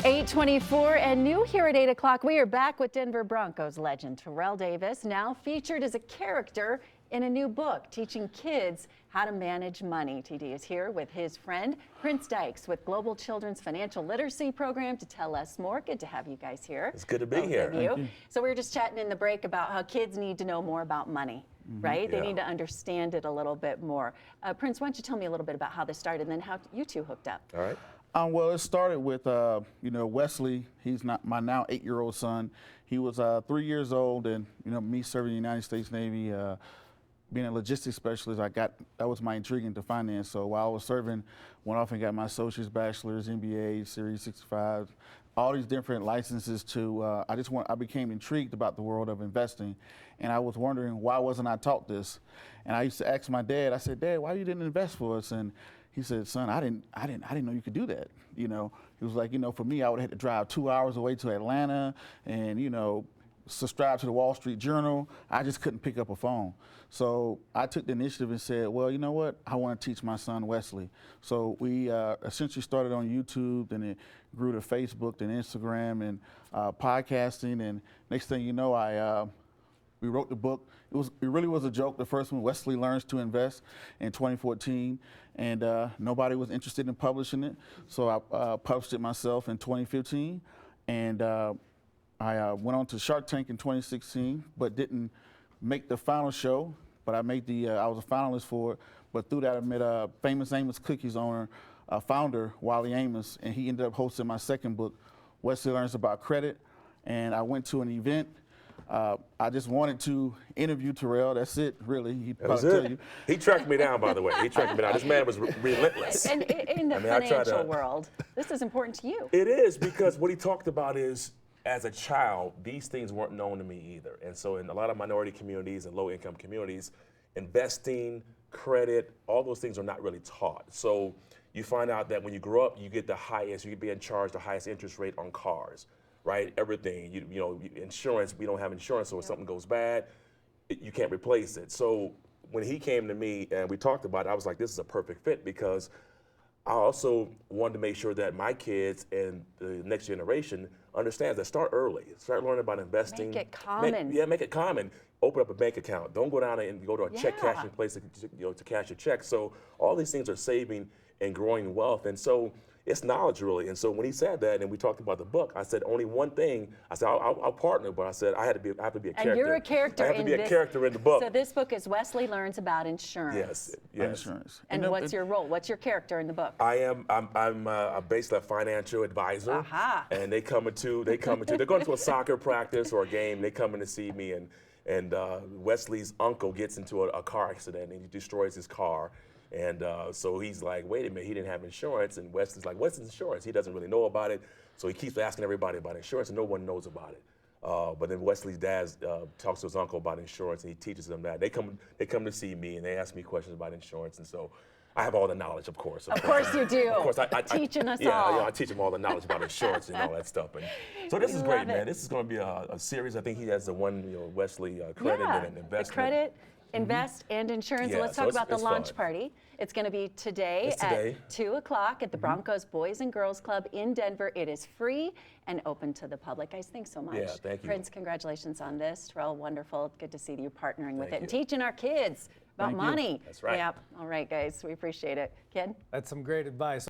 8:24 and new here at 8 o'clock. We are back with Denver Broncos legend Terrell Davis, now featured as a character in a new book teaching kids how to manage money. TD is here with his friend Prince Dykes with Global Children's Financial Literacy Program to tell us more. Good to have you guys here. It's good to be here. Thank you. So we were just chatting in the break about how kids need to know more about money. Right? They need to understand it a little bit more. Prince, why don't you tell me a little bit about how this started and then how you two hooked up? All right. Well, it started with, Wesley. He's not my now 8-year-old son. He was 3 years old, and me serving in the United States Navy, being a logistics specialist, that was my intrigue into finance. So while I was serving, went off and got my associate's, bachelor's, MBA, Series 65, all these different licenses to. I became intrigued about the world of investing, and I was wondering why wasn't I taught this? And I used to ask my dad. I said, "Dad, why you didn't invest for us?" And he said, "Son, I didn't know you could do that." He was like, for me, I would have had to drive 2 hours away to Atlanta and, subscribe to the Wall Street Journal. I just couldn't pick up a phone. So I took the initiative and said, well, you know what? I want to teach my son Wesley. So we essentially started on YouTube, then it grew to Facebook, then Instagram, and podcasting. And next thing you know, we wrote the book. It really was a joke. The first one, Wesley Learns to Invest, in 2014, and nobody was interested in publishing it. So I published it myself in 2015, and I went on to Shark Tank in 2016, but didn't make the final show. But I was a finalist for it. But through that, I met famous Amos Cookies owner, founder Wally Amos, and he ended up hosting my second book, Wesley Learns About Credit. And I went to an event. I just wanted to interview Terrell. That's it, really. He'd probably tell you. He tracked me down, by the way. He tracked me down. This man was relentless. And in the financial world, this is important to you. It is, because what he talked about is, as a child, these things weren't known to me either. And so in a lot of minority communities and low-income communities, investing, credit, all those things are not really taught. So you find out that when you grow up, you get the highest, you can be in charge the highest interest rate on cars, right? Everything, insurance, we don't have insurance, so if something goes bad, you can't replace it. So when he came to me and we talked about it, I was like, this is a perfect fit, because I also wanted to make sure that my kids and the next generation understands that start early. Start learning about investing. Make it common. Make it common. Open up a bank account. Don't go down and go to a check cashing place to cash your check. So all these things are saving and growing wealth. And so it's knowledge, really. And so when he said that, and we talked about the book, I said only one thing. I said I'll partner, but I said I have to be a character. And you're a character. I have to be a character in the book. So this book is Wesley Learns About Insurance. Yes. Insurance. And what's your role? What's your character in the book? I'm basically a financial advisor. Aha. And they're going to a soccer practice or a game. They come in to see me, and Wesley's uncle gets into a car accident and he destroys his car. And so he's like, wait a minute, he didn't have insurance. And Wesley's like, what's insurance? He doesn't really know about it. So he keeps asking everybody about insurance, and no one knows about it. But then Wesley's dad talks to his uncle about insurance, and he teaches them that. They come to see me, and they ask me questions about insurance. And so I have all the knowledge, of course. Of course you do. Of course, teaching us all. Yeah, I teach them all the knowledge about insurance and all that stuff. And so this is great, man. This is going to be a series. I think he has the one, Wesley credit and investment. The credit, invest, and insurance. Yeah, Let's talk about the launch party. It's going to be today at 2 o'clock at the Broncos Boys and Girls Club in Denver. It is free and open to the public. Guys, thanks so much. Yeah, thank you. Prince, congratulations on this. Terrell, wonderful. Good to see you partnering with it and teaching our kids about money. That's right. Yeah. All right, guys. We appreciate it. Ken? That's some great advice.